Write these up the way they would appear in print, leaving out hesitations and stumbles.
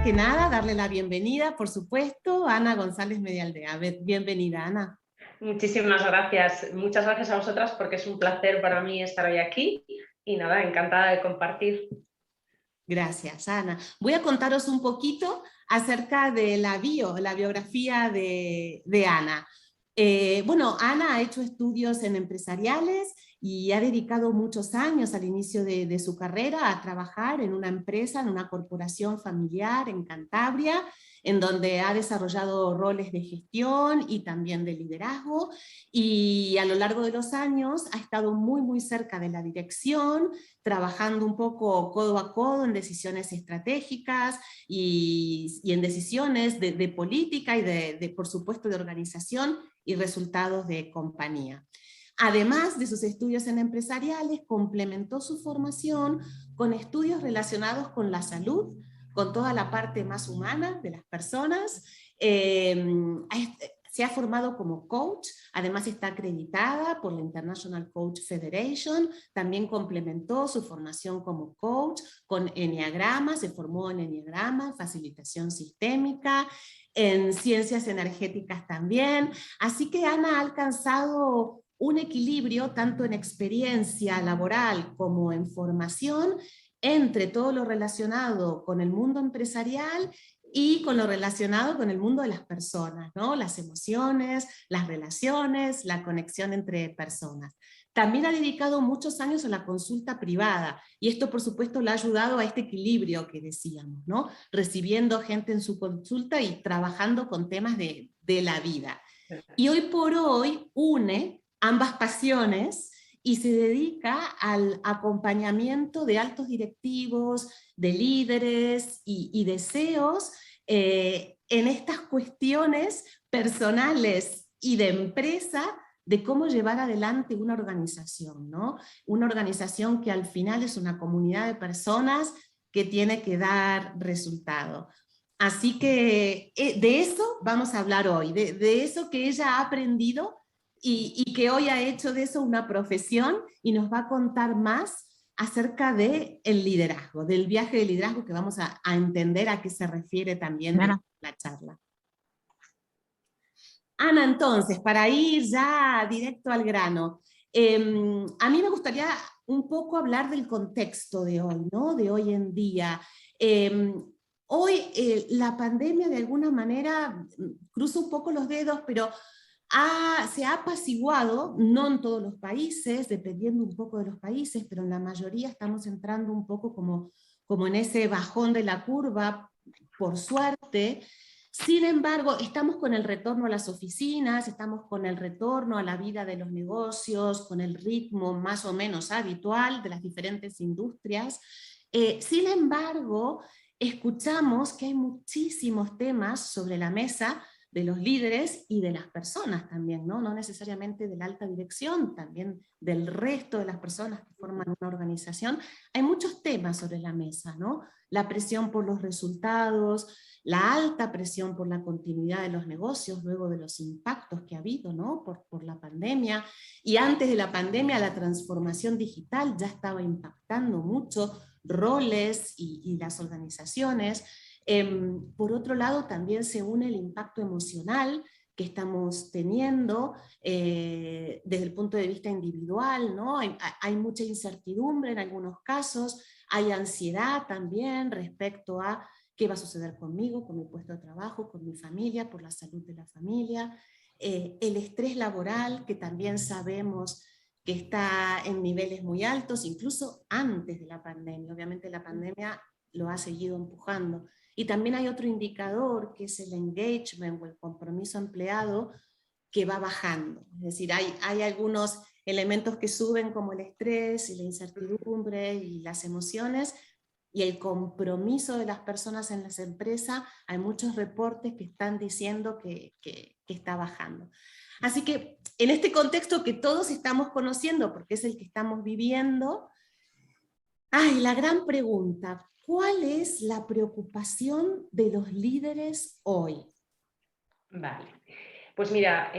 que nada, darle la bienvenida, por supuesto, a Ana González Medialdea. Bienvenida, Ana. Muchísimas gracias. Muchas gracias a vosotras porque es un placer para mí estar hoy aquí y nada, encantada de compartir. Gracias, Ana. Voy a contaros un poquito acerca de la biografía de Ana. Bueno, Ana ha hecho estudios en empresariales y ha dedicado muchos años al inicio de su carrera a trabajar en una empresa, en una corporación familiar en Cantabria, en donde ha desarrollado roles de gestión y también de liderazgo, y a lo largo de los años ha estado muy, muy cerca de la dirección, trabajando un poco codo a codo en decisiones estratégicas y en decisiones de política y por supuesto, de organización y resultados de compañía. Además de sus estudios en empresariales, complementó su formación con estudios relacionados con la salud, con toda la parte más humana de las personas. Se ha formado como coach, además está acreditada por la International Coach Federation, también complementó su formación como coach con Enneagrama, se formó en Enneagrama, facilitación sistémica, en ciencias energéticas también, así que Ana ha alcanzado un equilibrio tanto en experiencia laboral como en formación entre todo lo relacionado con el mundo empresarial y con lo relacionado con el mundo de las personas, ¿no? Las emociones, las relaciones, la conexión entre personas. También ha dedicado muchos años a la consulta privada, y esto por supuesto le ha ayudado a este equilibrio que decíamos, ¿no? Recibiendo gente en su consulta y trabajando con temas de la vida. Y hoy por hoy une ambas pasiones y se dedica al acompañamiento de altos directivos, de líderes y de CEOs en estas cuestiones personales y de empresa de cómo llevar adelante una organización, ¿no? Una organización que al final es una comunidad de personas que tiene que dar resultado. Así que de eso vamos a hablar hoy, de eso que ella ha aprendido y que hoy ha hecho de eso una profesión, y nos va a contar más acerca del liderazgo, del viaje de liderazgo, que vamos a entender a qué se refiere también la charla. Ana, entonces, para ir ya directo al grano, a mí me gustaría un poco hablar del contexto de hoy, ¿no? De hoy en día. Hoy la pandemia de alguna manera, cruzo un poco los dedos, pero se ha apaciguado, no en todos los países, dependiendo un poco de los países, pero en la mayoría estamos entrando un poco como en ese bajón de la curva, por suerte. Sin embargo, estamos con el retorno a las oficinas, estamos con el retorno a la vida de los negocios, con el ritmo más o menos habitual de las diferentes industrias. Sin embargo, escuchamos que hay muchísimos temas sobre la mesa de los líderes y de las personas también, ¿no? No necesariamente de la alta dirección, también del resto de las personas que forman una organización. Hay muchos temas sobre la mesa, ¿no? La presión por los resultados, la alta presión por la continuidad de los negocios luego de los impactos que ha habido, ¿no? por la pandemia, y antes de la pandemia la transformación digital ya estaba impactando mucho roles y las organizaciones. Por otro lado, también se une el impacto emocional que estamos teniendo desde el punto de vista individual, ¿no? Hay mucha incertidumbre en algunos casos, hay ansiedad también respecto a qué va a suceder conmigo, con mi puesto de trabajo, con mi familia, por la salud de la familia, el estrés laboral, que también sabemos que está en niveles muy altos, incluso antes de la pandemia. Obviamente la pandemia lo ha seguido empujando. Y también hay otro indicador, que es el engagement o el compromiso empleado, que va bajando. Es decir, hay algunos elementos que suben, como el estrés y la incertidumbre y las emociones, y el compromiso de las personas en las empresas, hay muchos reportes que están diciendo que está bajando. Así que en este contexto que todos estamos conociendo, porque es el que estamos viviendo, la gran pregunta: ¿cuál es la preocupación de los líderes hoy? Vale, pues mira,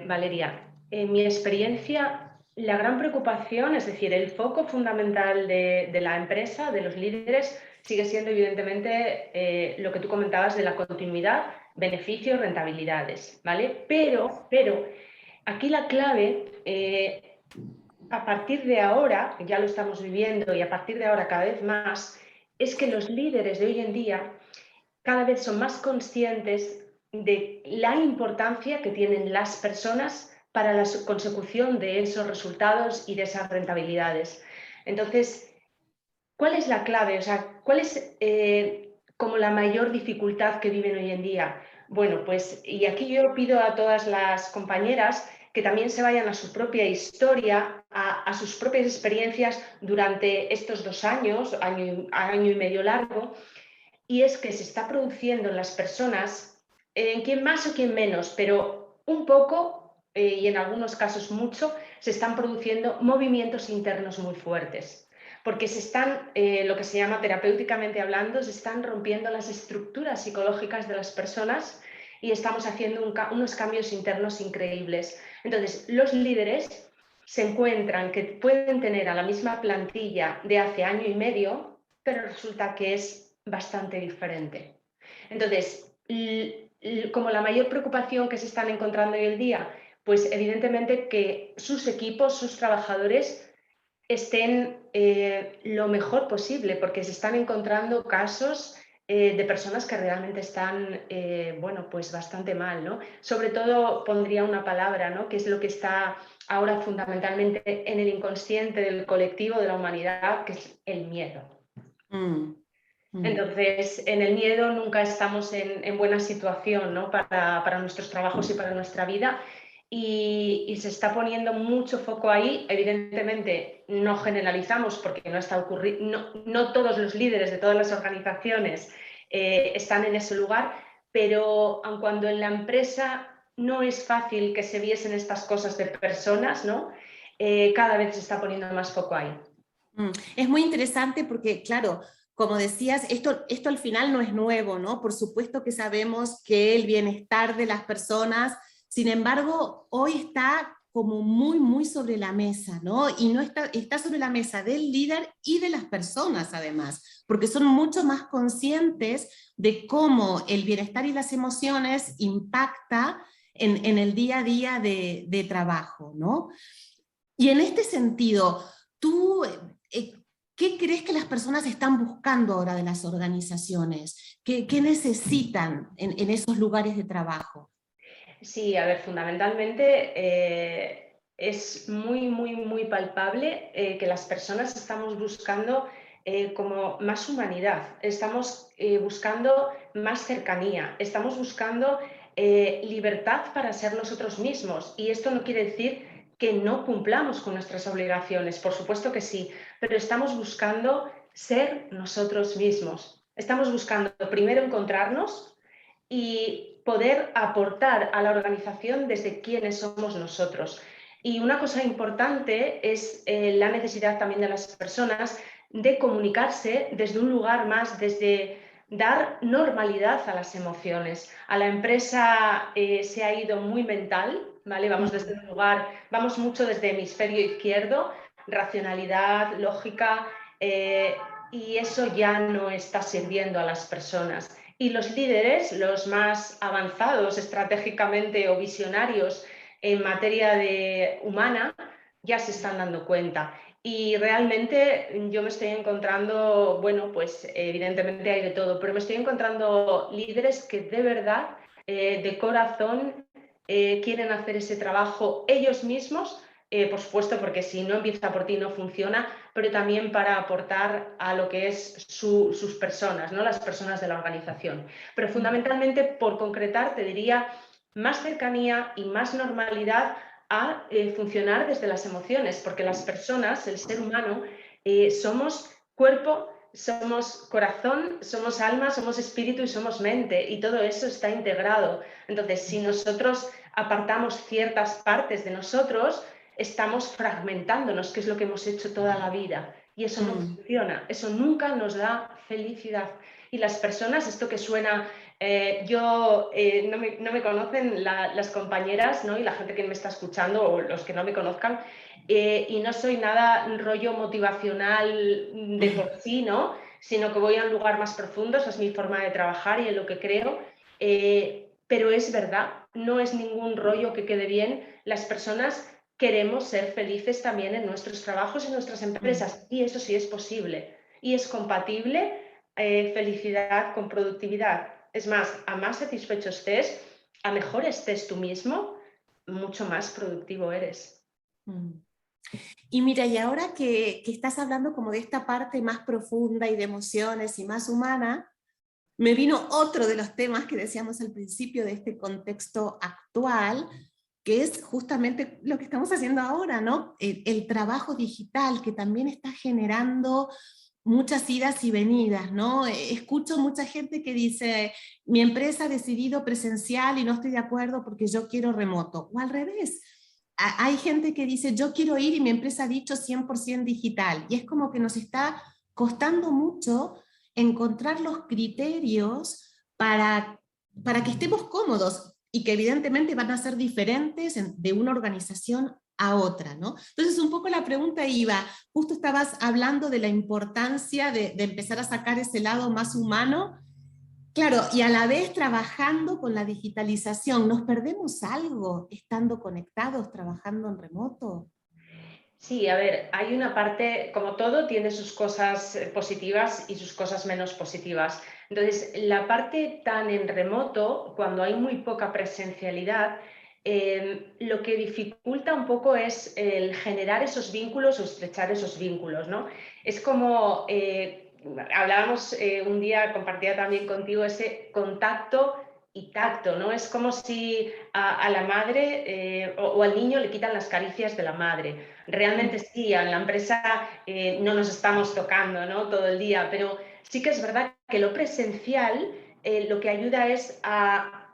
Valeria, en mi experiencia, la gran preocupación, es decir, el foco fundamental de la empresa, de los líderes, sigue siendo evidentemente lo que tú comentabas de la continuidad, beneficios, rentabilidades, ¿vale? Pero aquí la clave, a partir de ahora, ya lo estamos viviendo y a partir de ahora cada vez más, es que los líderes de hoy en día cada vez son más conscientes de la importancia que tienen las personas para la consecución de esos resultados y de esas rentabilidades. Entonces, ¿cuál es la clave? O sea, ¿cuál es como la mayor dificultad que viven hoy en día? Bueno, pues, y aquí yo pido a todas las compañeras que también se vayan a su propia historia, a sus propias experiencias durante estos 2 años, año y medio largo, y es que se está produciendo en las personas, en quien más o quien menos, pero un poco, y en algunos casos mucho, se están produciendo movimientos internos muy fuertes, porque se están, lo que se llama terapéuticamente hablando, se están rompiendo las estructuras psicológicas de las personas y estamos haciendo unos cambios internos increíbles. Entonces, los líderes se encuentran que pueden tener a la misma plantilla de hace año y medio, pero resulta que es bastante diferente. Entonces, como la mayor preocupación que se están encontrando hoy en día, pues evidentemente que sus equipos, sus trabajadores estén lo mejor posible, porque se están encontrando casos de personas que realmente están, bueno, pues bastante mal, ¿no? Sobre todo pondría una palabra, ¿no? Que es lo que está ahora fundamentalmente en el inconsciente del colectivo de la humanidad, que es el miedo. Entonces, en el miedo nunca estamos en buena situación, ¿no? para nuestros trabajos y para nuestra vida, y se está poniendo mucho foco ahí. Evidentemente, no generalizamos porque no está ocurriendo, no todos los líderes de todas las organizaciones están en ese lugar, pero aun cuando en la empresa no es fácil que se viesen estas cosas de personas, ¿no? Cada vez se está poniendo más foco ahí. Es muy interesante porque, claro, como decías, esto al final no es nuevo, ¿no? Por supuesto que sabemos que el bienestar de las personas, sin embargo, hoy está como muy, muy sobre la mesa, ¿no? Y no está sobre la mesa del líder y de las personas, además, porque son mucho más conscientes de cómo el bienestar y las emociones impacta en el día a día de trabajo, ¿no? Y en este sentido, tú, ¿qué crees que las personas están buscando ahora de las organizaciones? ¿Qué necesitan en esos lugares de trabajo? Sí, a ver, fundamentalmente es muy, muy, muy palpable que las personas estamos buscando como más humanidad, estamos buscando más cercanía, estamos buscando libertad para ser nosotros mismos. Y esto no quiere decir que no cumplamos con nuestras obligaciones, por supuesto que sí, pero estamos buscando ser nosotros mismos. Estamos buscando primero encontrarnos y poder aportar a la organización desde quiénes somos nosotros. Y una cosa importante es la necesidad también de las personas de comunicarse desde un lugar más, desde dar normalidad a las emociones. A la empresa se ha ido muy mental, ¿vale? Vamos desde un lugar, vamos mucho desde hemisferio izquierdo, racionalidad, lógica, y eso ya no está sirviendo a las personas. Y los líderes, los más avanzados estratégicamente o visionarios en materia de humana, ya se están dando cuenta. Y realmente yo me estoy encontrando, bueno, pues evidentemente hay de todo, pero me estoy encontrando líderes que de verdad, de corazón, quieren hacer ese trabajo ellos mismos, por supuesto, porque si no empieza por ti no funciona, pero también para aportar a lo que es sus personas, ¿no? Las personas de la organización. Pero fundamentalmente, por concretar, te diría más cercanía y más normalidad a funcionar desde las emociones, porque las personas, el ser humano, somos cuerpo, somos corazón, somos alma, somos espíritu y somos mente, y todo eso está integrado. Entonces, si nosotros apartamos ciertas partes de nosotros, estamos fragmentándonos, que es lo que hemos hecho toda la vida. Y eso no funciona, eso nunca nos da felicidad. Y las personas, esto que suena No me conocen las compañeras, ¿no? Y la gente que me está escuchando o los que no me conozcan, y no soy nada rollo motivacional de por sí, ¿no? Sino que voy a un lugar más profundo, esa es mi forma de trabajar y en lo que creo. Pero es verdad, no es ningún rollo que quede bien. Las personas queremos ser felices también en nuestros trabajos y en nuestras empresas, y eso sí es posible. Y es compatible felicidad con productividad. Es más, a más satisfecho estés, a mejor estés tú mismo, mucho más productivo eres. Y mira, y ahora que estás hablando como de esta parte más profunda y de emociones y más humana, me vino otro de los temas que decíamos al principio de este contexto actual, que es justamente lo que estamos haciendo ahora, ¿no? El trabajo digital, que también está generando muchas idas y venidas, ¿no? Escucho mucha gente que dice, mi empresa ha decidido presencial y no estoy de acuerdo porque yo quiero remoto, o al revés. Hay gente que dice, yo quiero ir y mi empresa ha dicho 100% digital, y es como que nos está costando mucho encontrar los criterios para que estemos cómodos y que evidentemente van a ser diferentes de una organización a otra, ¿no? Entonces un poco la pregunta iba, justo estabas hablando de la importancia de empezar a sacar ese lado más humano, claro, y a la vez trabajando con la digitalización, ¿nos perdemos algo estando conectados, trabajando en remoto? Sí, a ver, hay una parte, como todo, tiene sus cosas positivas y sus cosas menos positivas. Entonces, la parte tan en remoto, cuando hay muy poca presencialidad, lo que dificulta un poco es el generar esos vínculos o estrechar esos vínculos, ¿no? Es como, hablábamos un día, compartía también contigo ese contacto y tacto, ¿no? Es como si a la madre o al niño le quitan las caricias de la madre. Realmente sí, en la empresa no nos estamos tocando, ¿no? Todo el día, pero sí que es verdad que lo presencial lo que ayuda es a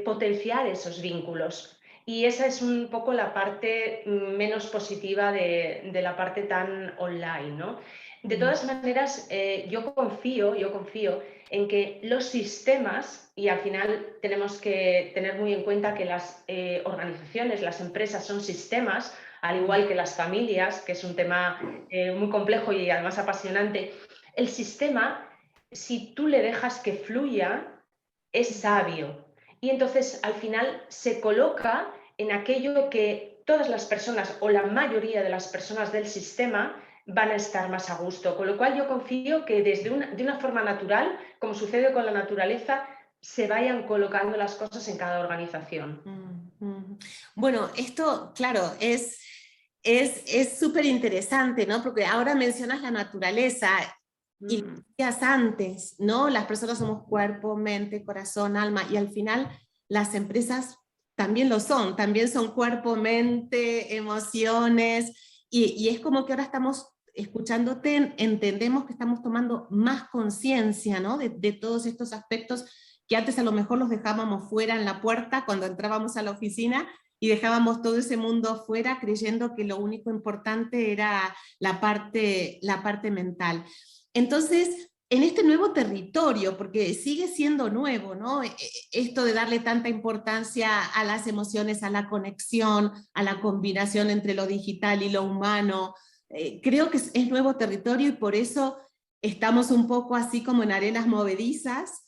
potenciar esos vínculos. Y esa es un poco la parte menos positiva de la parte tan online, ¿no? De todas maneras, yo confío en que los sistemas, y al final tenemos que tener muy en cuenta que las organizaciones, las empresas son sistemas, al igual que las familias, que es un tema muy complejo y además apasionante. El sistema, si tú le dejas que fluya, es sabio. Y entonces al final se coloca en aquello que todas las personas o la mayoría de las personas del sistema van a estar más a gusto. Con lo cual yo confío que de una forma natural, como sucede con la naturaleza, se vayan colocando las cosas en cada organización. Bueno, esto, claro, es súper interesante, ¿no? Porque ahora mencionas la naturaleza y lo decías antes, ¿no? Las personas somos cuerpo, mente, corazón, alma, y al final las empresas también son cuerpo, mente, emociones, y es como que ahora estamos escuchándote, entendemos que estamos tomando más conciencia, ¿no? De todos estos aspectos que antes a lo mejor los dejábamos fuera en la puerta cuando entrábamos a la oficina y dejábamos todo ese mundo fuera creyendo que lo único importante era la parte mental. Entonces, en este nuevo territorio, porque sigue siendo nuevo, ¿no? Esto de darle tanta importancia a las emociones, a la conexión, a la combinación entre lo digital y lo humano, creo que es nuevo territorio y por eso estamos un poco así como en arenas movedizas.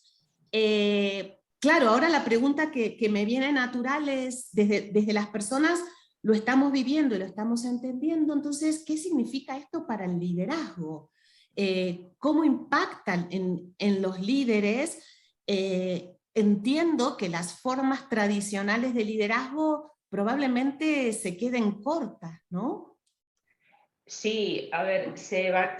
Claro, ahora la pregunta que me viene natural es, desde las personas lo estamos viviendo y lo estamos entendiendo, entonces, ¿qué significa esto para el liderazgo? ¿Cómo impactan en los líderes? Entiendo que las formas tradicionales de liderazgo probablemente se queden cortas, ¿no? Sí, a ver, ya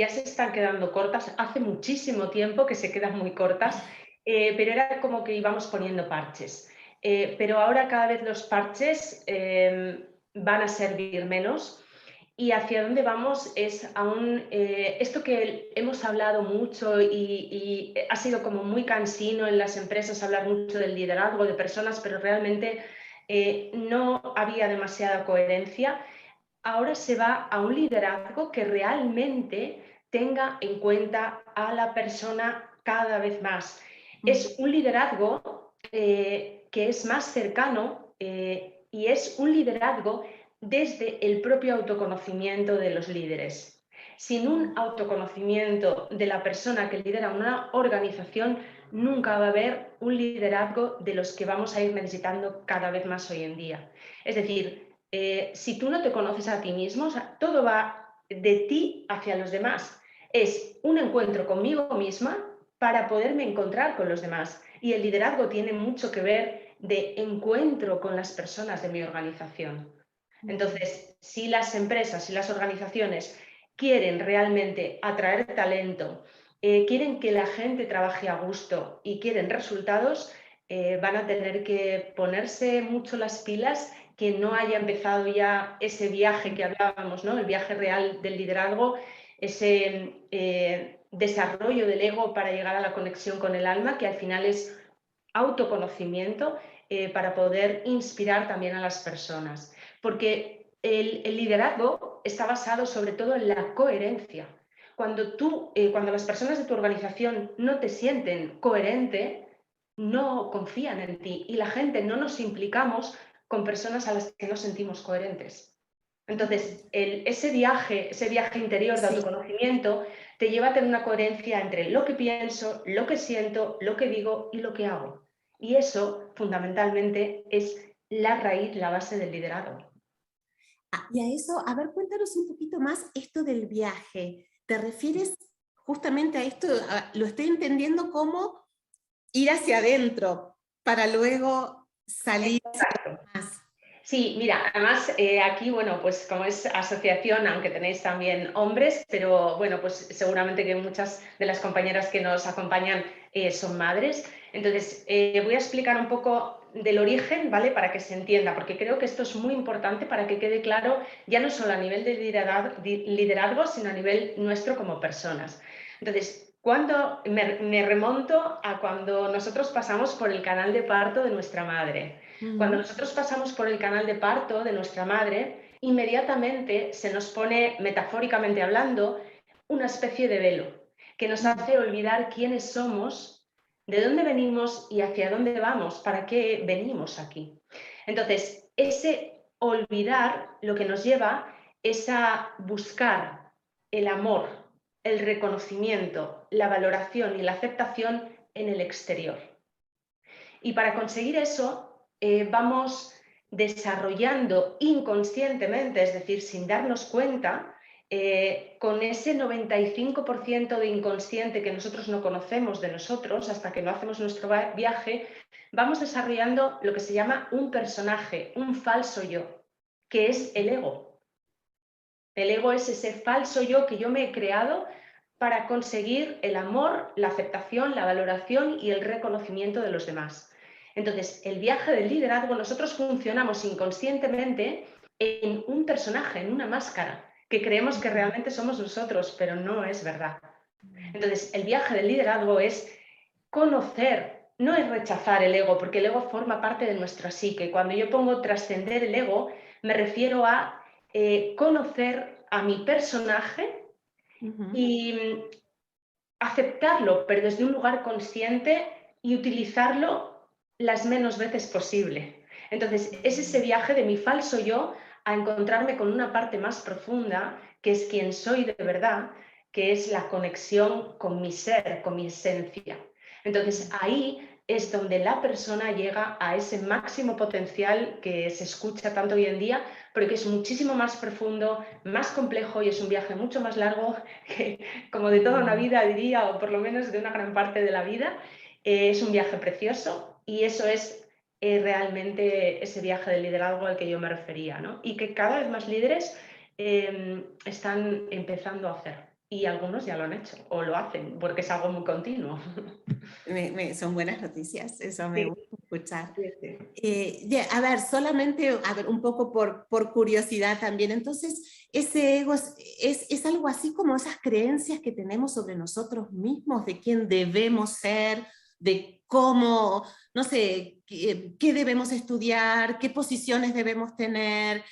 se están quedando cortas. Hace muchísimo tiempo que se quedan muy cortas, pero era como que íbamos poniendo parches. Pero ahora cada vez los parches van a servir menos y hacia dónde vamos es esto que hemos hablado mucho y ha sido como muy cansino en las empresas hablar mucho del liderazgo de personas, pero realmente no había demasiada coherencia. Ahora se va a un liderazgo que realmente tenga en cuenta a la persona cada vez más. Es un liderazgo que es más cercano y es un liderazgo desde el propio autoconocimiento de los líderes. Sin un autoconocimiento de la persona que lidera una organización, nunca va a haber un liderazgo de los que vamos a ir necesitando cada vez más hoy en día. Es decir, si tú no te conoces a ti mismo, o sea, todo va de ti hacia los demás. Es un encuentro conmigo misma para poderme encontrar con los demás. Y el liderazgo tiene mucho que ver de encuentro con las personas de mi organización. Entonces, si las empresas y las organizaciones quieren realmente atraer talento, quieren que la gente trabaje a gusto y quieren resultados, van a tener que ponerse mucho las pilas. Quien no haya empezado ya ese viaje que hablábamos, ¿no? El viaje real del liderazgo, ese desarrollo del ego para llegar a la conexión con el alma, que al final es autoconocimiento, para poder inspirar también a las personas. Porque el liderazgo está basado sobre todo en la coherencia. Cuando las personas de tu organización no te sienten coherente, no confían en ti, y la gente no nos implicamos con personas a las que no sentimos coherentes. Entonces, ese viaje interior de autoconocimiento te lleva a tener una coherencia entre lo que pienso, lo que siento, lo que digo y lo que hago. Y eso, fundamentalmente, es la raíz, la base del liderazgo. Y a eso, a ver, cuéntanos un poquito más esto del viaje. ¿Te refieres justamente a esto? Lo estoy entendiendo como ir hacia adentro para luego salir hacia más. Sí, mira, además aquí, bueno, pues como es asociación, aunque tenéis también hombres, pero bueno, pues seguramente que muchas de las compañeras que nos acompañan son madres. Entonces, voy a explicar un poco del origen, ¿vale? Para que se entienda, porque creo que esto es muy importante para que quede claro, ya no solo a nivel de liderazgo, sino a nivel nuestro como personas. Entonces, cuando me remonto a cuando nosotros pasamos por el canal de parto de nuestra madre. Cuando nosotros pasamos por el canal de parto de nuestra madre, inmediatamente se nos pone, metafóricamente hablando, una especie de velo que nos hace olvidar quiénes somos, de dónde venimos y hacia dónde vamos, para qué venimos aquí. Entonces, ese olvidar lo que nos lleva es a buscar el amor, el reconocimiento, la valoración y la aceptación en el exterior. Y para conseguir eso, vamos desarrollando inconscientemente, es decir, sin darnos cuenta, con ese 95% de inconsciente que nosotros no conocemos de nosotros hasta que no hacemos nuestro viaje, vamos desarrollando lo que se llama un personaje, un falso yo, que es el ego. El ego es ese falso yo que yo me he creado para conseguir el amor, la aceptación, la valoración y el reconocimiento de los demás. Entonces, el viaje del liderazgo, nosotros funcionamos inconscientemente en un personaje, en una máscara, que creemos que realmente somos nosotros, pero no es verdad. Entonces, el viaje del liderazgo es conocer, no es rechazar el ego, porque el ego forma parte de nuestra psique. Cuando yo pongo trascender el ego, me refiero a conocer a mi personaje y aceptarlo, pero desde un lugar consciente, y utilizarlo las menos veces posible. Entonces, es ese viaje de mi falso yo a encontrarme con una parte más profunda, que es quien soy de verdad, que es la conexión con mi ser, con mi esencia. Entonces, ahí es donde la persona llega a ese máximo potencial que se escucha tanto hoy en día, pero que es muchísimo más profundo, más complejo, y es un viaje mucho más largo que, como de toda una vida diría, o por lo menos de una gran parte de la vida. Es un viaje precioso, y eso es realmente ese viaje del liderazgo al que yo me refería, ¿no? Y que cada vez más líderes están empezando a hacer. Y algunos ya lo han hecho o lo hacen, porque es algo muy continuo. Son buenas noticias, eso me Sí, gusta escuchar. sí, sí. A ver, solamente a ver, un poco por curiosidad también, entonces, ese ego es algo así como esas creencias que tenemos sobre nosotros mismos, de quién debemos ser, de cómo, no sé, qué debemos estudiar, qué posiciones debemos tener,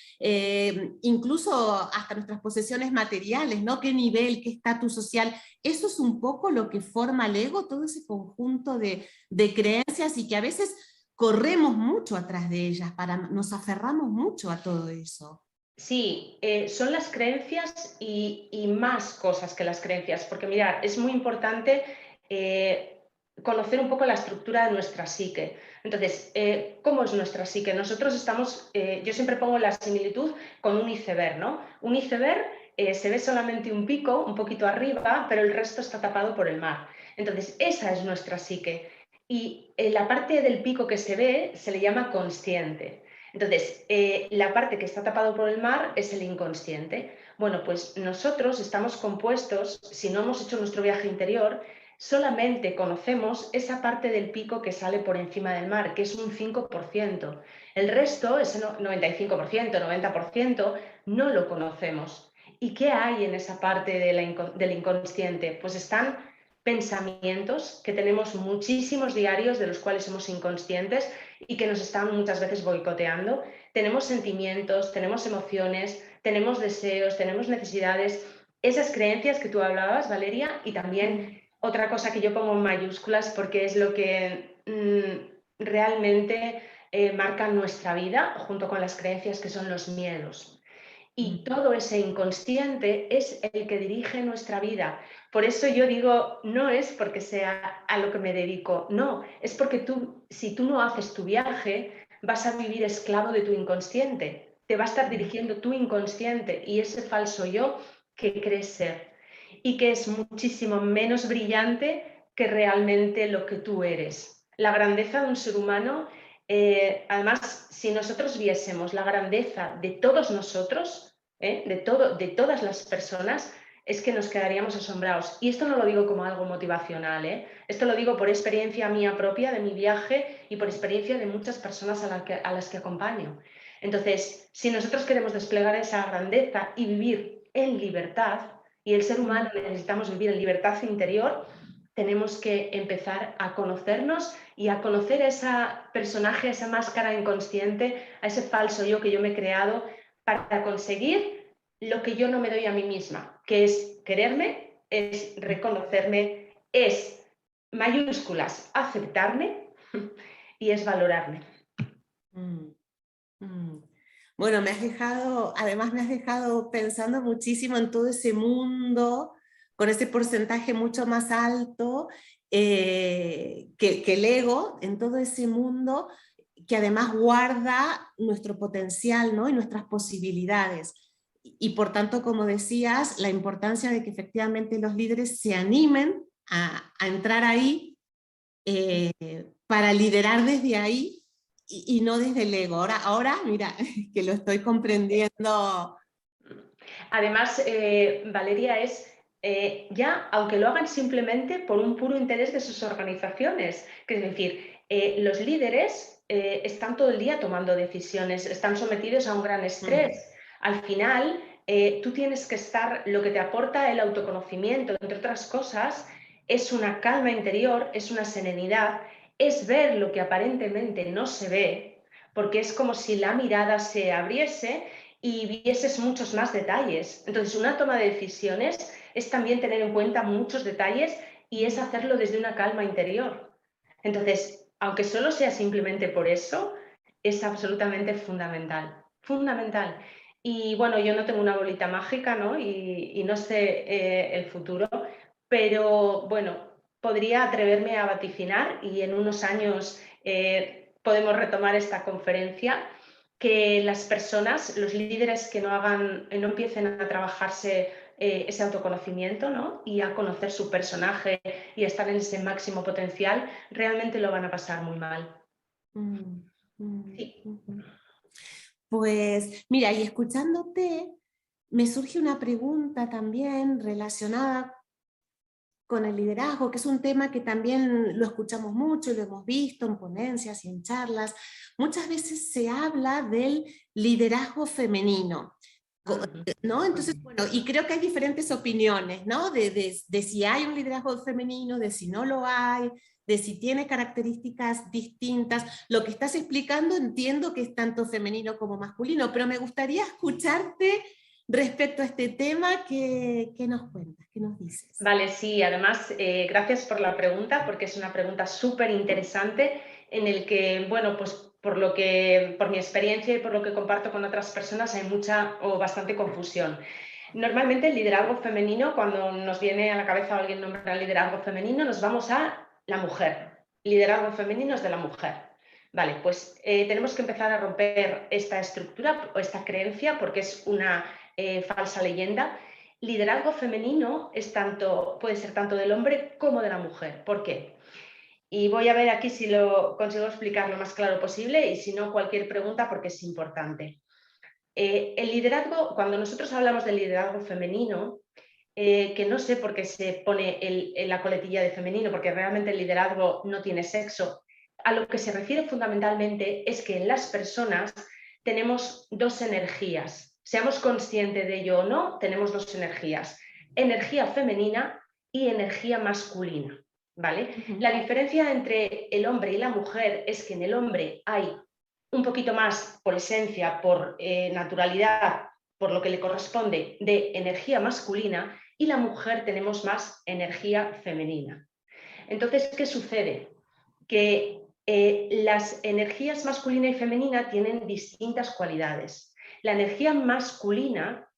incluso hasta nuestras posesiones materiales, ¿no? Qué nivel, qué estatus social. Eso es un poco lo que forma el ego, todo ese conjunto de creencias, y que a veces corremos mucho atrás de ellas, nos aferramos mucho a todo eso. Sí, son las creencias y más cosas que las creencias, porque mirad, es muy importante conocer un poco la estructura de nuestra psique. Entonces, ¿cómo es nuestra psique? Nosotros estamos, yo siempre pongo la similitud con un iceberg, ¿no? Un iceberg se ve solamente un pico, un poquito arriba, pero el resto está tapado por el mar. Entonces, esa es nuestra psique. Y la parte del pico que se ve se le llama consciente. Entonces, la parte que está tapado por el mar es el inconsciente. Bueno, pues nosotros estamos compuestos, si no hemos hecho nuestro viaje interior, solamente conocemos esa parte del pico que sale por encima del mar, que es un 5%. El resto, ese 95%, 90%, no lo conocemos. ¿Y qué hay en esa parte del inconsciente? Pues están pensamientos que tenemos muchísimos diarios de los cuales somos inconscientes y que nos están muchas veces boicoteando. Tenemos sentimientos, tenemos emociones, tenemos deseos, tenemos necesidades, esas creencias que tú hablabas, Valeria, y también otra cosa que yo pongo en mayúsculas porque es lo que realmente marca nuestra vida, junto con las creencias, que son los miedos. Y todo ese inconsciente es el que dirige nuestra vida. Por eso yo digo, no es porque sea a lo que me dedico, no, es porque tú, si tú no haces tu viaje, vas a vivir esclavo de tu inconsciente. Te va a estar dirigiendo tu inconsciente y ese falso yo que crees ser. Y que es muchísimo menos brillante que realmente lo que tú eres. La grandeza de un ser humano, además, si nosotros viésemos la grandeza de todos nosotros, de todas las personas, es que nos quedaríamos asombrados. Y esto no lo digo como algo motivacional, esto lo digo por experiencia mía propia de mi viaje y por experiencia de muchas personas a las que acompaño. Entonces, si nosotros queremos desplegar esa grandeza y vivir en libertad, y el ser humano necesitamos vivir en libertad interior, tenemos que empezar a conocernos y a conocer a ese personaje, a esa máscara inconsciente, a ese falso yo que yo me he creado para conseguir lo que yo no me doy a mí misma, que es quererme, es reconocerme, es mayúsculas aceptarme y es valorarme. Bueno, además me has dejado pensando muchísimo en todo ese mundo, con ese porcentaje mucho más alto que el ego, en todo ese mundo que además guarda nuestro potencial, ¿no? Y nuestras posibilidades. Y por tanto, como decías, la importancia de que efectivamente los líderes se animen a entrar ahí para liderar desde ahí y no desde el ego. Ahora, mira, que lo estoy comprendiendo. Además, Valeria, ya, aunque lo hagan simplemente por un puro interés de sus organizaciones, que es decir, los líderes están todo el día tomando decisiones, están sometidos a un gran estrés. Al final, tú tienes que estar, lo que te aporta el autoconocimiento, entre otras cosas, es una calma interior, es una serenidad, es ver lo que aparentemente no se ve, porque es como si la mirada se abriese y vieses muchos más detalles. Entonces, una toma de decisiones es también tener en cuenta muchos detalles y es hacerlo desde una calma interior. Entonces, aunque solo sea simplemente por eso, es absolutamente fundamental. Fundamental. Y bueno, yo no tengo una bolita mágica, ¿no? Y no sé el futuro, pero bueno, podría atreverme a vaticinar y en unos años podemos retomar esta conferencia, que las personas, los líderes que no empiecen a trabajarse ese autoconocimiento, ¿no? Y a conocer su personaje y a estar en ese máximo potencial, realmente lo van a pasar muy mal. Sí. Pues mira, y escuchándote, me surge una pregunta también relacionada con el liderazgo, que es un tema que también lo escuchamos mucho y lo hemos visto en ponencias y en charlas. Muchas veces se habla del liderazgo femenino. ¿no? Entonces, bueno, y creo que hay diferentes opiniones, ¿no? De si hay un liderazgo femenino, de si no lo hay, de si tiene características distintas. Lo que estás explicando entiendo que es tanto femenino como masculino, pero me gustaría escucharte respecto a este tema. ¿Qué nos cuentas? ¿Qué nos dices? Vale, sí, además, gracias por la pregunta, porque es una pregunta súper interesante en el que, bueno, pues por mi experiencia y por lo que comparto con otras personas hay mucha o bastante confusión. Normalmente el liderazgo femenino, cuando nos viene a la cabeza alguien nombra liderazgo femenino, nos vamos a la mujer. Liderazgo femenino es de la mujer. Vale, pues tenemos que empezar a romper esta estructura o esta creencia porque es una falsa leyenda. Liderazgo femenino puede ser tanto del hombre como de la mujer. ¿Por qué? Y voy a ver aquí si lo consigo explicar lo más claro posible y si no, cualquier pregunta porque es importante. El liderazgo, cuando nosotros hablamos del liderazgo femenino, que no sé por qué se pone en la coletilla de femenino, porque realmente el liderazgo no tiene sexo, a lo que se refiere fundamentalmente es que en las personas tenemos dos energías. Seamos conscientes de ello o no, tenemos dos energías. Energía femenina y energía masculina. ¿Vale? La diferencia entre el hombre y la mujer es que en el hombre hay un poquito más por esencia, por naturalidad, por lo que le corresponde de energía masculina y la mujer tenemos más energía femenina. Entonces, ¿qué sucede? Que las energías masculina y femenina tienen distintas cualidades. La energía masculina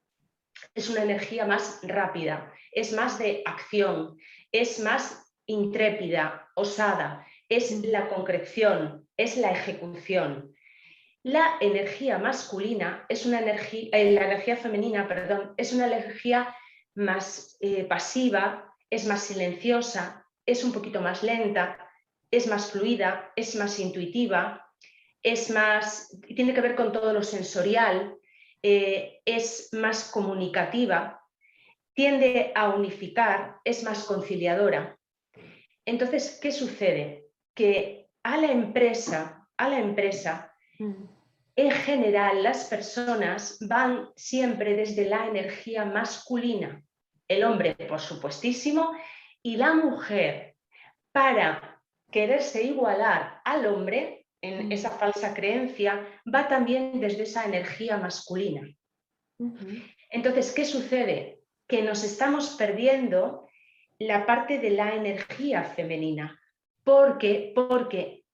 es una energía más rápida, es más de acción, es más intrépida, osada, es la concreción, es la ejecución. La energía masculina es una energía, la energía femenina, perdón, es una energía más pasiva, es más silenciosa, es un poquito más lenta, es más fluida, es más intuitiva, tiene que ver con todo lo sensorial, es más comunicativa, tiende a unificar, es más conciliadora. Entonces, ¿qué sucede? Que a la empresa, en general, las personas van siempre desde la energía masculina, el hombre, por supuestísimo, y la mujer, para quererse igualar al hombre, en esa falsa creencia, va también desde esa energía masculina. Entonces, ¿qué sucede? Que nos estamos perdiendo la parte de la energía femenina. Porque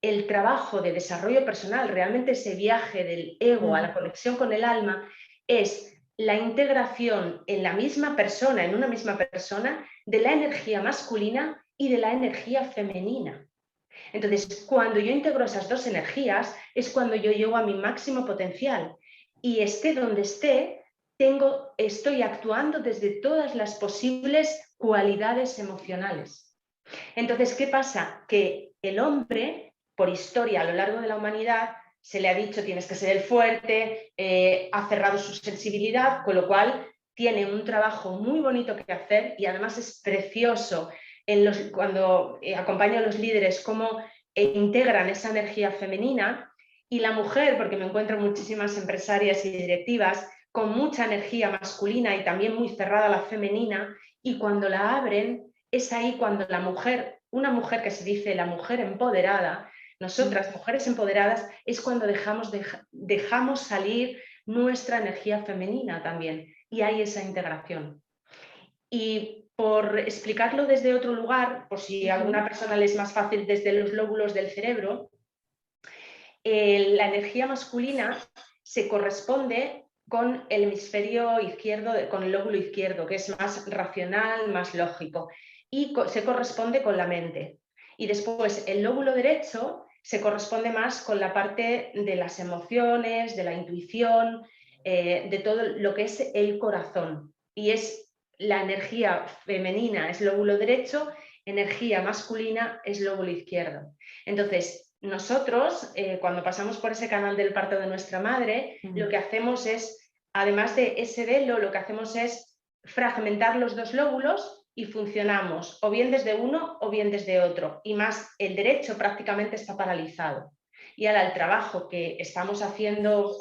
el trabajo de desarrollo personal, realmente ese viaje del ego a la conexión con el alma, es la integración en la misma persona, en una misma persona, de la energía masculina y de la energía femenina. Entonces, cuando yo integro esas dos energías, es cuando yo llego a mi máximo potencial. Y esté donde esté, estoy actuando desde todas las posibles cualidades emocionales. Entonces, ¿qué pasa? Que el hombre, por historia a lo largo de la humanidad, se le ha dicho tienes que ser el fuerte, ha cerrado su sensibilidad, con lo cual tiene un trabajo muy bonito que hacer y además es precioso cuando acompaño a los líderes cómo integran esa energía femenina y la mujer, porque me encuentro muchísimas empresarias y directivas con mucha energía masculina y también muy cerrada a la femenina y cuando la abren es ahí cuando la mujer, una mujer que se dice la mujer empoderada, nosotras, mujeres empoderadas, es cuando dejamos salir nuestra energía femenina también. Y hay esa integración. Y por explicarlo desde otro lugar, por si a alguna persona le es más fácil desde los lóbulos del cerebro, la energía masculina se corresponde con el hemisferio izquierdo, con el lóbulo izquierdo, que es más racional, más lógico, y se corresponde con la mente. Y después el lóbulo derecho se corresponde más con la parte de las emociones, de la intuición, de todo lo que es el corazón. Y es la energía femenina es lóbulo derecho, energía masculina es lóbulo izquierdo. Entonces, nosotros, cuando pasamos por ese canal del parto de nuestra madre, lo que hacemos es, además de ese velo, lo que hacemos es fragmentar los dos lóbulos y funcionamos o bien desde uno o bien desde otro. Y más, el derecho prácticamente está paralizado. Y ahora el trabajo que estamos haciendo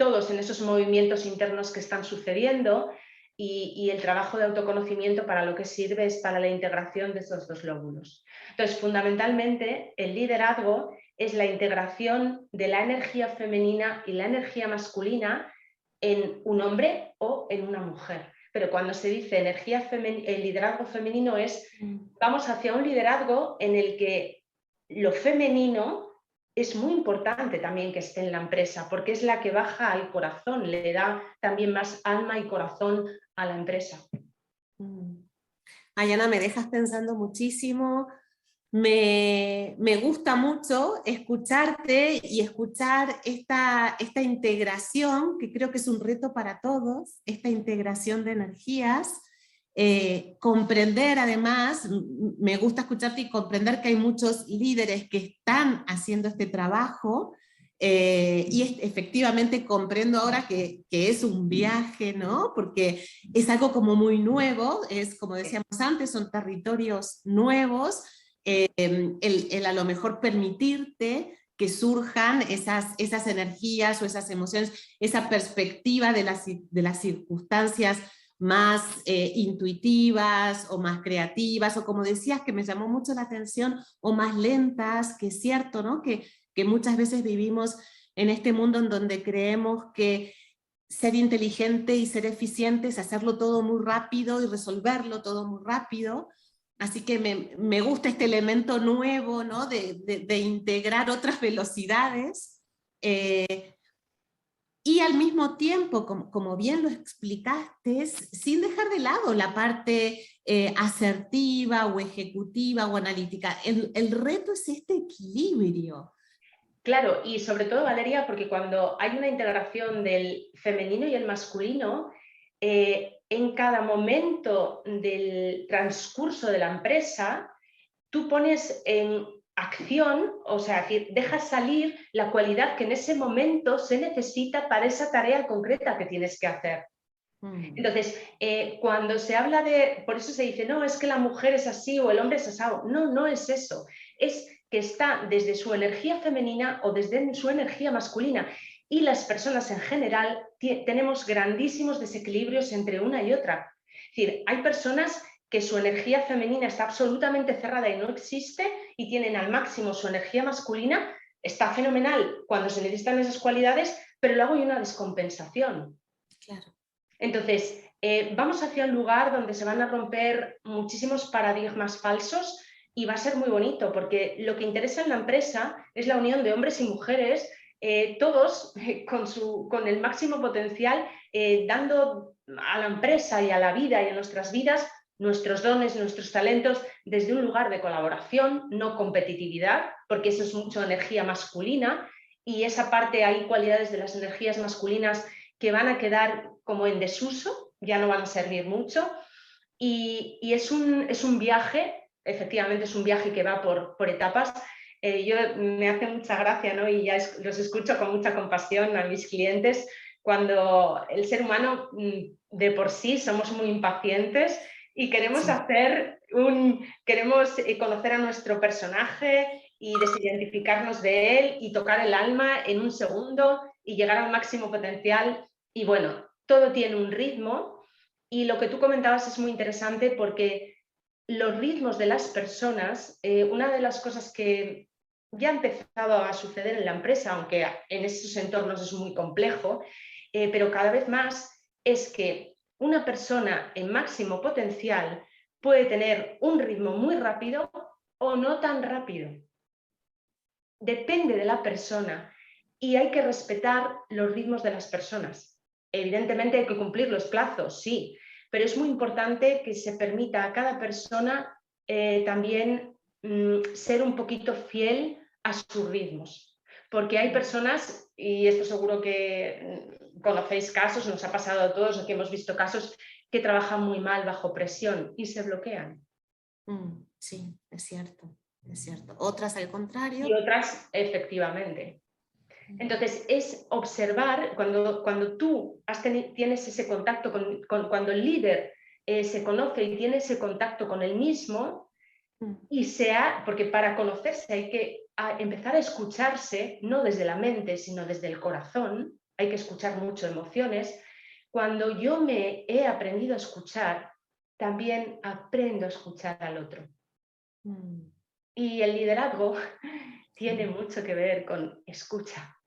todos en esos movimientos internos que están sucediendo y el trabajo de autoconocimiento para lo que sirve es para la integración de estos dos lóbulos. Entonces, fundamentalmente, el liderazgo es la integración de la energía femenina y la energía masculina en un hombre o en una mujer. Pero cuando se dice el liderazgo femenino vamos hacia un liderazgo en el que lo femenino es muy importante también que esté en la empresa, porque es la que baja al corazón, le da también más alma y corazón a la empresa. Ayana, me dejas pensando muchísimo. Me gusta mucho escucharte y escuchar esta integración, que creo que es un reto para todos, esta integración de energías. Comprender además, me gusta escucharte y comprender que hay muchos líderes que están haciendo este trabajo, y efectivamente comprendo ahora que es un viaje, ¿no? Porque es algo como muy nuevo, es como decíamos antes, son territorios nuevos, el a lo mejor permitirte que surjan esas energías o esas emociones, esa perspectiva de las circunstancias más intuitivas o más creativas, o como decías, que me llamó mucho la atención, o más lentas, que es cierto, ¿no? Que muchas veces vivimos en este mundo en donde creemos que ser inteligente y ser eficiente es hacerlo todo muy rápido y resolverlo todo muy rápido. Así que me gusta este elemento nuevo, ¿no? de integrar otras velocidades. Y al mismo tiempo, como bien lo explicaste, sin dejar de lado la parte asertiva o ejecutiva o analítica. El reto es este equilibrio. Claro, y sobre todo, Valeria, porque cuando hay una integración del femenino y el masculino, en cada momento del transcurso de la empresa, tú pones en acción, o sea, dejas salir la cualidad que en ese momento se necesita para esa tarea concreta que tienes que hacer. Entonces, cuando se habla por eso se dice, no, es que la mujer es así o el hombre es asado. No, no es eso. Es que está desde su energía femenina o desde su energía masculina. Y las personas en general tenemos grandísimos desequilibrios entre una y otra. Es decir, hay personas que su energía femenina está absolutamente cerrada y no existe, y tienen al máximo su energía masculina, está fenomenal cuando se necesitan esas cualidades, pero luego hay una descompensación. Claro. Entonces, vamos hacia un lugar donde se van a romper muchísimos paradigmas falsos y va a ser muy bonito, porque lo que interesa en la empresa es la unión de hombres y mujeres, todos con el máximo potencial, dando a la empresa y a la vida y a nuestras vidas nuestros dones, nuestros talentos, desde un lugar de colaboración, no competitividad, porque eso es mucho energía masculina, y esa parte hay cualidades de las energías masculinas que van a quedar como en desuso, ya no van a servir mucho, y es un viaje, efectivamente es un viaje que va por etapas. Me hace mucha gracia, ¿no? Y ya los escucho con mucha compasión a mis clientes, cuando el ser humano de por sí somos muy impacientes y queremos queremos conocer a nuestro personaje y desidentificarnos de él y tocar el alma en un segundo y llegar al máximo potencial. Y bueno, todo tiene un ritmo, y lo que tú comentabas es muy interesante, porque los ritmos de las personas, una de las cosas que ya ha empezado a suceder en la empresa, aunque en esos entornos es muy complejo, pero cada vez más, es que una persona en máximo potencial puede tener un ritmo muy rápido o no tan rápido. Depende de la persona, y hay que respetar los ritmos de las personas. Evidentemente hay que cumplir los plazos, sí, pero es muy importante que se permita a cada persona también ser un poquito fiel a sus ritmos, porque hay personas, y esto seguro que conocéis casos, nos ha pasado a todos, aquí hemos visto casos, que trabajan muy mal bajo presión y se bloquean. Sí, es cierto, es cierto. Otras al contrario. Y otras, efectivamente. Entonces, es observar cuando tú tienes ese contacto cuando el líder se conoce y tiene ese contacto con él mismo, porque para conocerse hay que empezar a escucharse, no desde la mente, sino desde el corazón. hay que escuchar mucho emociones. Cuando yo me he aprendido a escuchar, también aprendo a escuchar al otro. Y el liderazgo tiene mucho que ver con escucha.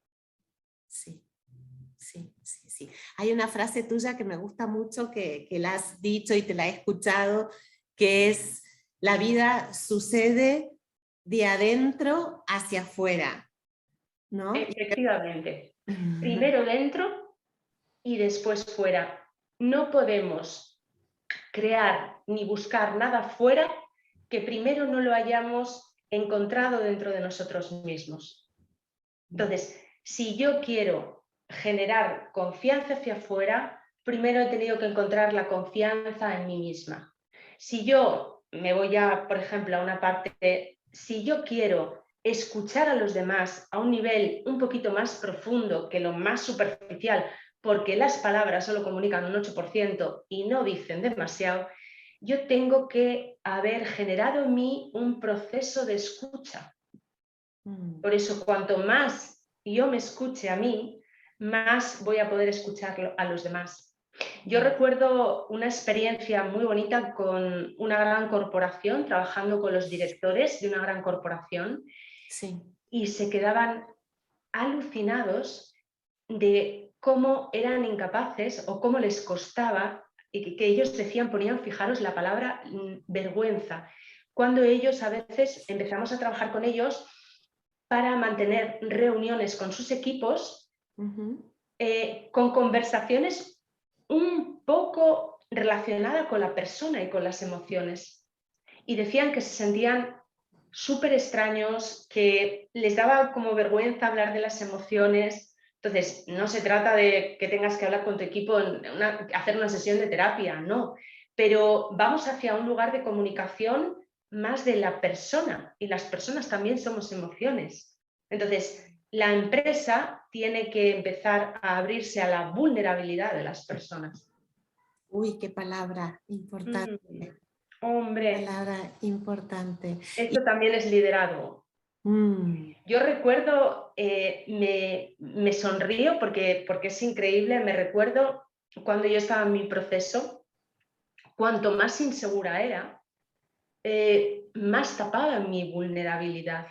Sí, sí, sí, sí. Hay una frase tuya que me gusta mucho, que la has dicho y te la he escuchado, que es: la vida sucede de adentro hacia afuera, ¿no? Efectivamente. Primero dentro y después fuera. No podemos crear ni buscar nada fuera que primero no lo hayamos encontrado dentro de nosotros mismos. Entonces, si yo quiero generar confianza hacia afuera, primero he tenido que encontrar la confianza en mí misma. Si yo me voy a, por ejemplo, a una parte, si yo quiero escuchar a los demás a un nivel un poquito más profundo que lo más superficial, porque las palabras solo comunican un 8% y no dicen demasiado, yo tengo que haber generado en mí un proceso de escucha. Por eso, cuanto más yo me escuche a mí, más voy a poder escuchar a los demás. Yo recuerdo una experiencia muy bonita con una gran corporación, trabajando con los directores de una gran corporación, Sí. y se quedaban alucinados de cómo eran incapaces o cómo les costaba, y que ellos decían, ponían, fijaros la palabra vergüenza, cuando ellos a veces empezamos a trabajar con ellos para mantener reuniones con sus equipos, con conversaciones un poco relacionadas con la persona y con las emociones. Y decían que se sentían súper extraños, que les daba como vergüenza hablar de las emociones. Entonces, no se trata de que tengas que hablar con tu equipo, hacer una sesión de terapia, no. Pero vamos hacia un lugar de comunicación más de la persona, y las personas también somos emociones. Entonces, la empresa tiene que empezar a abrirse a la vulnerabilidad de las personas. Uy, qué palabra importante. Hombre, Palabra importante. esto también es liderazgo. Yo recuerdo, me sonrío porque es increíble, me recuerdo cuando yo estaba en mi proceso, cuanto más insegura era, más tapaba mi vulnerabilidad.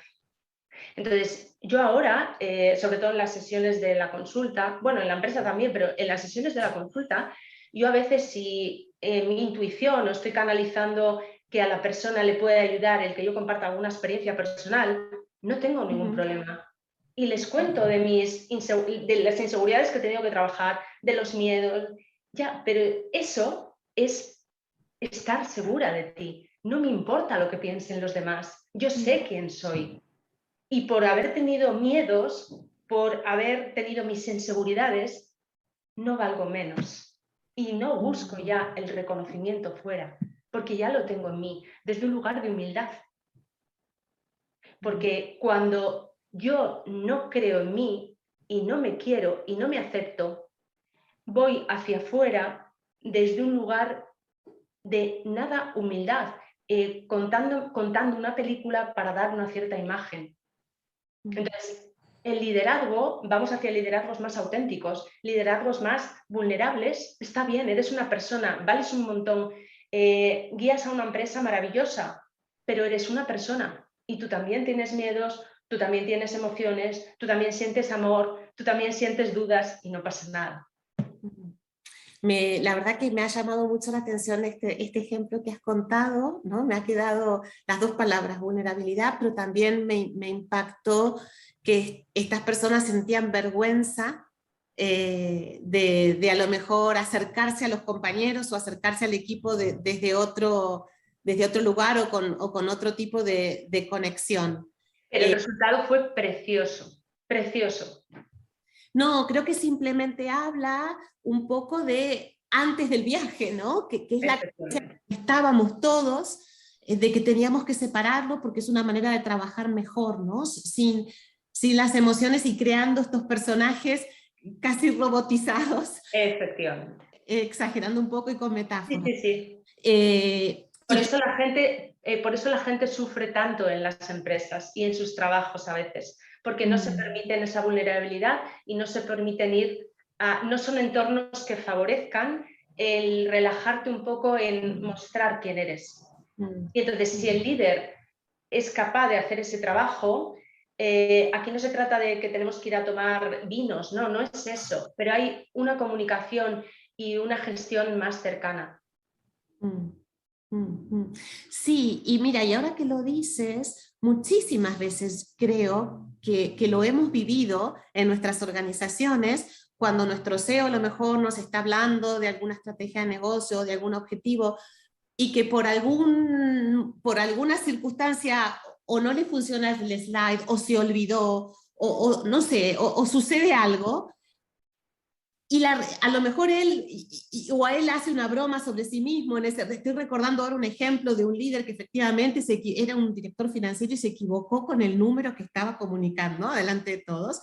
Entonces, yo ahora, sobre todo en las sesiones de la consulta, bueno, en la empresa también, pero en las sesiones de la consulta, yo a veces, si mi intuición o estoy canalizando que a la persona le puede ayudar el que yo comparta alguna experiencia personal, no tengo ningún problema. Y les cuento de las inseguridades que he tenido que trabajar, de los miedos, ya, pero eso es estar segura de ti. No me importa lo que piensen los demás, yo sé quién soy. Y por haber tenido miedos, por haber tenido mis inseguridades, no valgo menos. Y no busco ya el reconocimiento fuera, porque ya lo tengo en mí, desde un lugar de humildad. Porque cuando yo no creo en mí y no me quiero y no me acepto, voy hacia afuera desde un lugar de nada humildad, contando una película para dar una cierta imagen. Entonces, el liderazgo, vamos hacia liderazgos más auténticos, liderazgos más vulnerables. Está bien, eres una persona, vales un montón, guías a una empresa maravillosa, pero eres una persona y tú también tienes miedos, tú también tienes emociones, tú también sientes amor, tú también sientes dudas y no pasa nada. La verdad que me ha llamado mucho la atención este ejemplo que has contado, ¿no? Me ha quedado las dos palabras, vulnerabilidad, pero también me impactó que estas personas sentían vergüenza de a lo mejor acercarse a los compañeros o acercarse al equipo desde otro lugar o con otro tipo de conexión. Pero el resultado fue precioso, precioso. No, creo que simplemente habla un poco de antes del viaje, ¿no? Que es la que estábamos todos, de que teníamos que separarlo porque es una manera de trabajar mejor, ¿no? Sin las emociones y creando estos personajes casi robotizados. Efectivamente. Exagerando un poco y con metáforas. Sí. Por eso la gente sufre tanto en las empresas y en sus trabajos a veces, porque no se permiten esa vulnerabilidad y no se permiten ir no son entornos que favorezcan el relajarte un poco en mostrar quién eres. Y entonces, si el líder es capaz de hacer ese trabajo, aquí no se trata de que tenemos que ir a tomar vinos, no es eso, pero hay una comunicación y una gestión más cercana. Sí, y mira, y ahora que lo dices, muchísimas veces creo que lo hemos vivido en nuestras organizaciones, cuando nuestro CEO a lo mejor nos está hablando de alguna estrategia de negocio, de algún objetivo, y que por alguna circunstancia o no le funciona el slide, o se olvidó, o no sé, o sucede algo, y a lo mejor él, o a él hace una broma sobre sí mismo. Estoy recordando ahora un ejemplo de un líder que efectivamente era un director financiero y se equivocó con el número que estaba comunicando, ¿no?, delante de todos.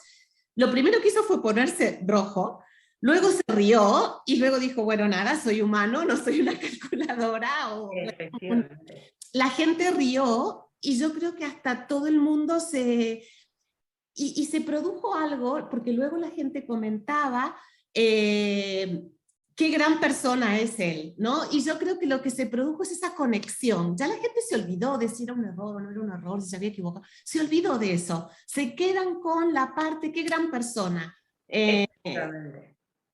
Lo primero que hizo fue ponerse rojo, luego se rió y luego dijo, bueno, nada, soy humano, no soy una calculadora. La gente rió y yo creo que hasta todo el mundo y se produjo algo, porque luego la gente comentaba qué gran persona es él, ¿no? Y yo creo que lo que se produjo es esa conexión. Ya la gente se olvidó de si era un error o no era un error, si se había equivocado. Se olvidó de eso. Se quedan con la parte, qué gran persona.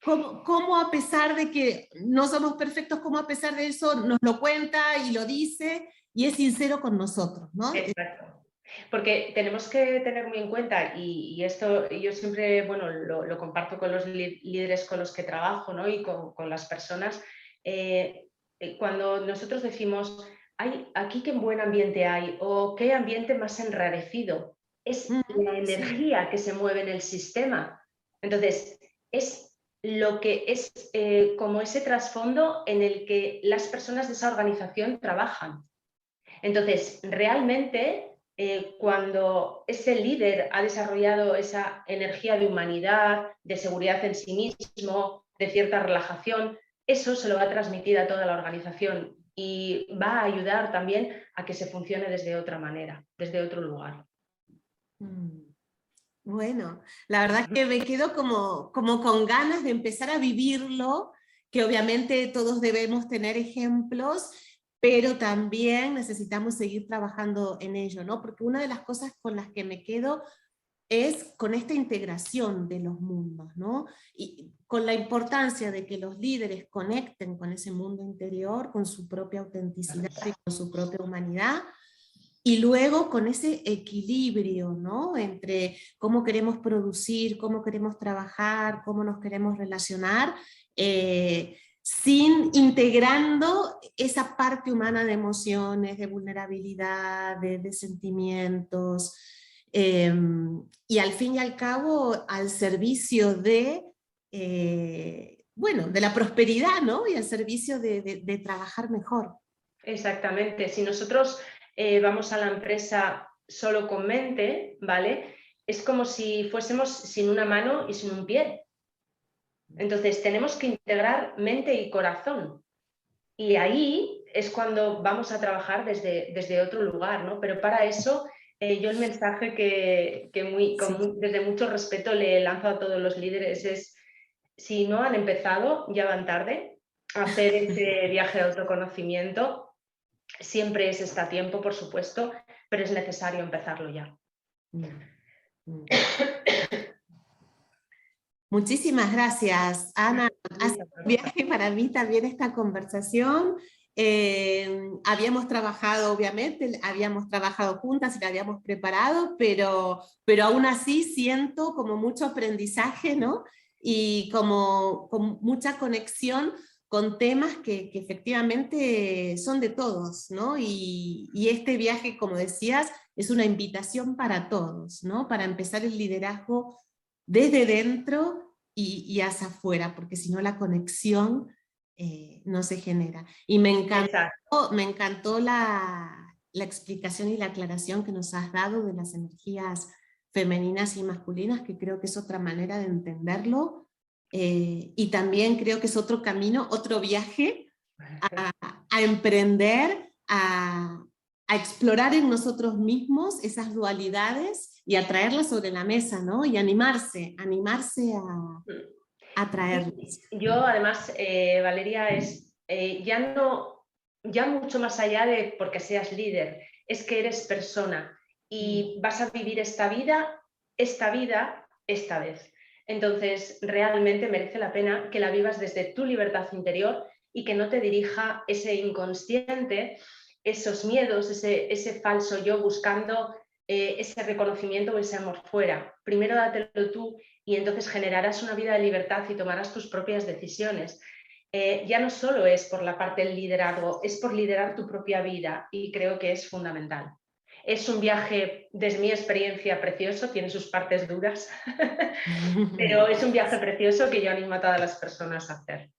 Cómo a pesar de que no somos perfectos, cómo a pesar de eso nos lo cuenta y lo dice y es sincero con nosotros, ¿no? Exacto. Porque tenemos que tener muy en cuenta, y esto yo siempre, bueno, lo comparto con los líderes con los que trabajo, ¿no?, y con las personas, cuando nosotros decimos, aquí qué buen ambiente hay, o qué ambiente más enrarecido, es la energía que se mueve en el sistema. Entonces, es lo que es como ese trasfondo en el que las personas de esa organización trabajan. Entonces, realmente, cuando ese líder ha desarrollado esa energía de humanidad, de seguridad en sí mismo, de cierta relajación, eso se lo va a transmitir a toda la organización y va a ayudar también a que se funcione desde otra manera, desde otro lugar. Bueno, la verdad que me quedo como con ganas de empezar a vivirlo, que obviamente todos debemos tener ejemplos, pero también necesitamos seguir trabajando en ello, ¿no? Porque una de las cosas con las que me quedo es con esta integración de los mundos, ¿no? Y con la importancia de que los líderes conecten con ese mundo interior, con su propia autenticidad y con su propia humanidad, y luego con ese equilibrio, ¿no?, entre cómo queremos producir, cómo queremos trabajar, cómo nos queremos relacionar, sin integrando esa parte humana de emociones, de vulnerabilidad, de sentimientos, y al fin y al cabo al servicio bueno, de la prosperidad, ¿no?, y al servicio de trabajar mejor. Exactamente. Si nosotros vamos a la empresa solo con mente, ¿vale?, es como si fuésemos sin una mano y sin un pie. Entonces tenemos que integrar mente y corazón. Y ahí es cuando vamos a trabajar desde otro lugar, ¿no? Pero para eso, yo el mensaje que desde mucho respeto le lanzo a todos los líderes es, si no han empezado, ya van tarde, a hacer ese viaje de autoconocimiento. Siempre está a tiempo, por supuesto, pero es necesario empezarlo ya. Muchísimas gracias, Ana. Ha sido un viaje para mí también esta conversación. Habíamos trabajado, obviamente, habíamos trabajado juntas y la habíamos preparado, pero aún así siento como mucho aprendizaje, ¿no? Y como con mucha conexión con temas que efectivamente son de todos, ¿no? Y este viaje, como decías, es una invitación para todos, ¿no? Para empezar el liderazgo desde dentro y hacia afuera, porque si no la conexión no se genera. Y me encantó la explicación y la aclaración que nos has dado de las energías femeninas y masculinas, que creo que es otra manera de entenderlo, y también creo que es otro camino, otro viaje a emprender, a explorar en nosotros mismos esas dualidades y a traerlas sobre la mesa, ¿no? Y animarse atraerlos. Yo además, Valeria, ya mucho más allá de porque seas líder, es que eres persona y vas a vivir esta vida, esta vez. Entonces, realmente merece la pena que la vivas desde tu libertad interior y que no te dirija ese inconsciente, esos miedos, ese falso yo buscando ese reconocimiento o ese amor fuera. Primero dátelo tú y entonces generarás una vida de libertad y tomarás tus propias decisiones. Ya no solo es por la parte del liderazgo, es por liderar tu propia vida y creo que es fundamental. Es un viaje, desde mi experiencia, precioso, tiene sus partes duras, pero es un viaje precioso que yo animo a todas las personas a hacer.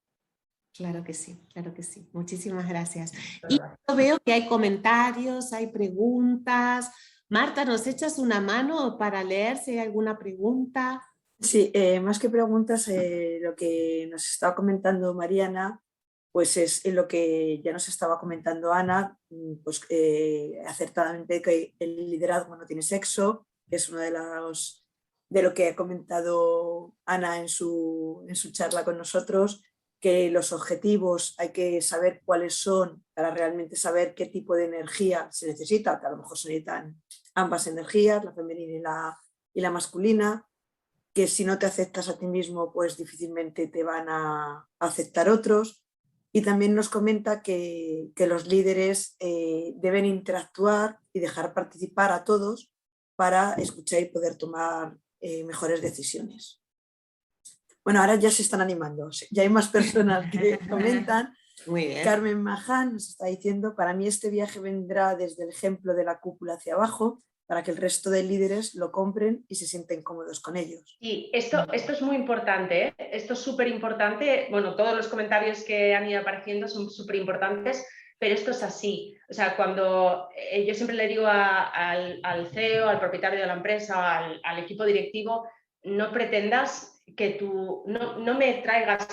Claro que sí, claro que sí. Muchísimas gracias. Y yo veo que hay comentarios, hay preguntas. Marta, ¿nos echas una mano para leer si hay alguna pregunta? Sí, más que preguntas, lo que nos estaba comentando Mariana, pues es lo que ya nos estaba comentando Ana, pues acertadamente que el liderazgo no tiene sexo, que es uno de lo que ha comentado Ana en su charla con nosotros, que los objetivos hay que saber cuáles son para realmente saber qué tipo de energía se necesita, que a lo mejor se necesitan ambas energías, la femenina y la masculina, que si no te aceptas a ti mismo, pues difícilmente te van a aceptar otros. Y también nos comenta que los líderes deben interactuar y dejar participar a todos para escuchar y poder tomar mejores decisiones. Bueno, ahora ya se están animando, ya hay más personas que comentan. Muy bien. Carmen Maján nos está diciendo: para mí este viaje vendrá desde el ejemplo de la cúpula hacia abajo, para que el resto de líderes lo compren y se sienten cómodos con ellos. Y esto es muy importante, ¿eh? Esto es súper importante. Bueno, todos los comentarios que han ido apareciendo son súper importantes, pero esto es así. O sea, cuando yo siempre le digo al CEO, al propietario de la empresa, al equipo directivo, no pretendas que no me traigas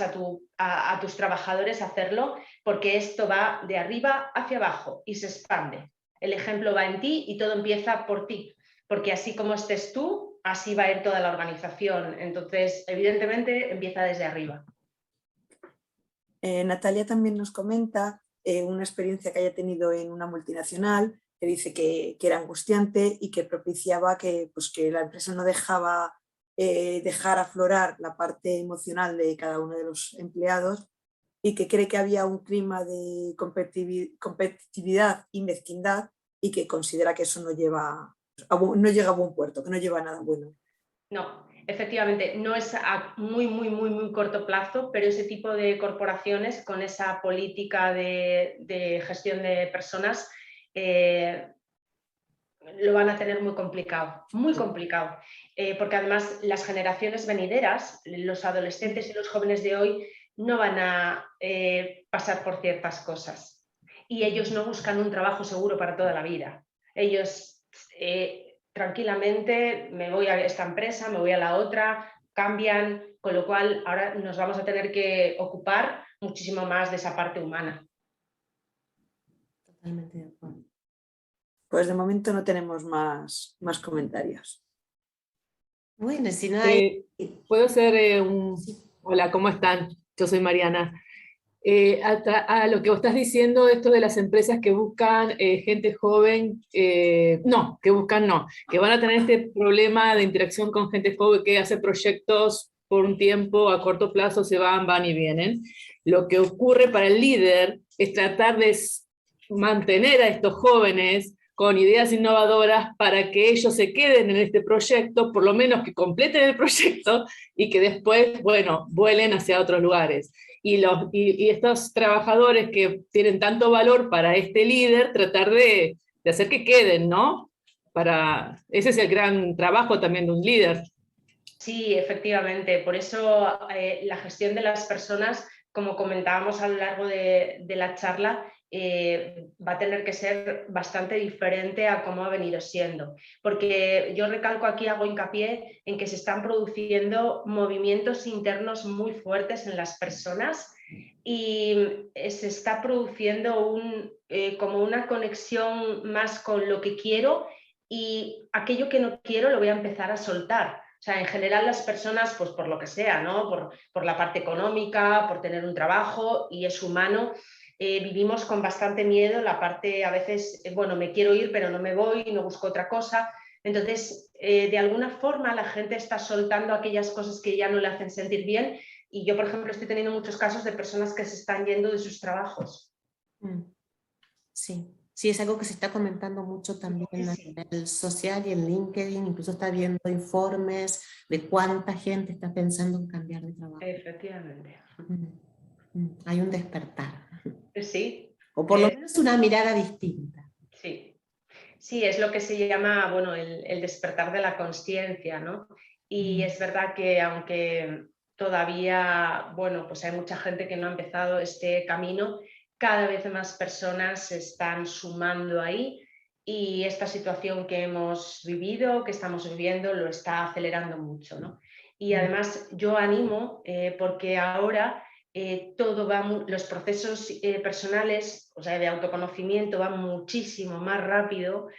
a tus trabajadores a hacerlo, porque esto va de arriba hacia abajo y se expande. El ejemplo va en ti y todo empieza por ti, porque así como estés tú, así va a ir toda la organización. Entonces, evidentemente, empieza desde arriba. Natalia también nos comenta una experiencia que haya tenido en una multinacional, que dice que era angustiante y que propiciaba que la empresa no dejaba dejar aflorar la parte emocional de cada uno de los empleados, y que cree que había un clima de competitividad y mezquindad, y que considera que eso no llega a buen puerto, que no lleva a nada bueno. No, efectivamente, no es a muy, muy, muy, muy corto plazo, pero ese tipo de corporaciones con esa política de gestión de personas lo van a tener muy complicado, porque además las generaciones venideras, los adolescentes y los jóvenes de hoy, no van a pasar por ciertas cosas y ellos no buscan un trabajo seguro para toda la vida. Ellos tranquilamente, me voy a esta empresa, me voy a la otra, cambian, con lo cual ahora nos vamos a tener que ocupar muchísimo más de esa parte humana. Totalmente de acuerdo. Pues de momento no tenemos más comentarios. Bueno, si no hay... Puedo hacer Hola, ¿cómo están? Yo soy Mariana. A lo que vos estás diciendo, esto de las empresas que buscan gente joven, que van a tener este problema de interacción con gente joven que hace proyectos por un tiempo, a corto plazo se van y vienen. Lo que ocurre para el líder es tratar de mantener a estos jóvenes con ideas innovadoras para que ellos se queden en este proyecto, por lo menos que completen el proyecto y que después, vuelen hacia otros lugares. Y estos trabajadores que tienen tanto valor para este líder, tratar de hacer que queden, ¿no? Ese es el gran trabajo también de un líder. Sí, efectivamente. Por eso la gestión de las personas, como comentábamos a lo largo de la charla, va a tener que ser bastante diferente a cómo ha venido siendo. Porque yo recalco aquí, hago hincapié en que se están produciendo movimientos internos muy fuertes en las personas y se está produciendo como una conexión más con lo que quiero, y aquello que no quiero lo voy a empezar a soltar. O sea, en general las personas, pues por lo que sea, ¿no? Por la parte económica, por tener un trabajo, y es humano, vivimos con bastante miedo la parte, a veces, bueno, me quiero ir pero no me voy, no busco otra cosa. Entonces, de alguna forma la gente está soltando aquellas cosas que ya no le hacen sentir bien, y yo, por ejemplo, estoy teniendo muchos casos de personas que se están yendo de sus trabajos. Sí, sí, es algo que se está comentando mucho también a nivel social y en LinkedIn, incluso está viendo informes de cuánta gente está pensando en cambiar de trabajo. Efectivamente. Hay un despertar. Sí. O por lo menos una mirada distinta. Sí. Sí, es lo que se llama, bueno, el despertar de la consciencia, ¿no? Y es verdad que aunque todavía, bueno, pues hay mucha gente que no ha empezado este camino, cada vez más personas se están sumando ahí, y esta situación que hemos vivido, que estamos viviendo, lo está acelerando mucho, ¿no? Y además yo animo, porque ahora los procesos personales, o sea, de autoconocimiento, van muchísimo más rápido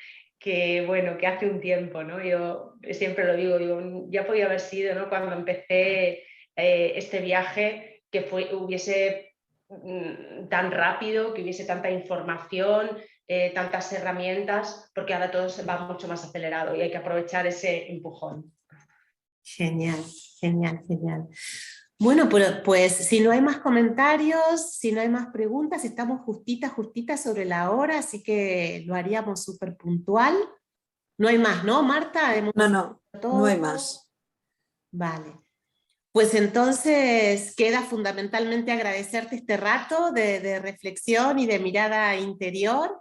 que, bueno, que hace un tiempo, ¿no? Yo siempre lo digo, ya podía haber sido, ¿no? Cuando empecé este viaje, que hubiese tan rápido, que hubiese tanta información, tantas herramientas, porque ahora todo se va mucho más acelerado y hay que aprovechar ese empujón. Genial, genial, genial. Bueno, pues si no hay más comentarios, si no hay más preguntas, estamos justitas sobre la hora, así que lo haríamos súper puntual. No hay más, ¿no, Marta? No hay más. Vale. Pues entonces queda fundamentalmente agradecerte este rato de reflexión y de mirada interior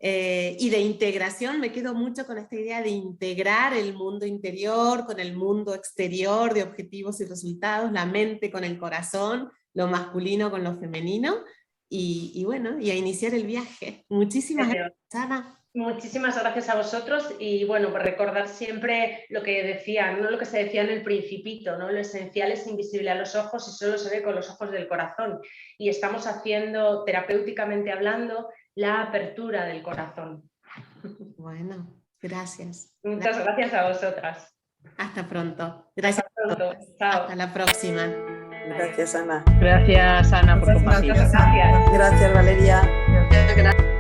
y de integración. Me quedo mucho con esta idea de integrar el mundo interior con el mundo exterior, de objetivos y resultados, la mente con el corazón, lo masculino con lo femenino, y bueno, y a iniciar el viaje. Muchísimas gracias, Ana. Muchísimas gracias a vosotros, y bueno, pues recordar siempre lo que decían, ¿no? Lo que se decía en el Principito, ¿no? Lo esencial es invisible a los ojos y solo se ve con los ojos del corazón, y estamos haciendo, terapéuticamente hablando, la apertura del corazón. Bueno, gracias. Muchas gracias a vosotras. Hasta pronto. Gracias. Hasta pronto. Chao. Hasta la próxima. Gracias, Ana. Gracias, Ana, por compartir. Gracias. Gracias, Valeria. Gracias.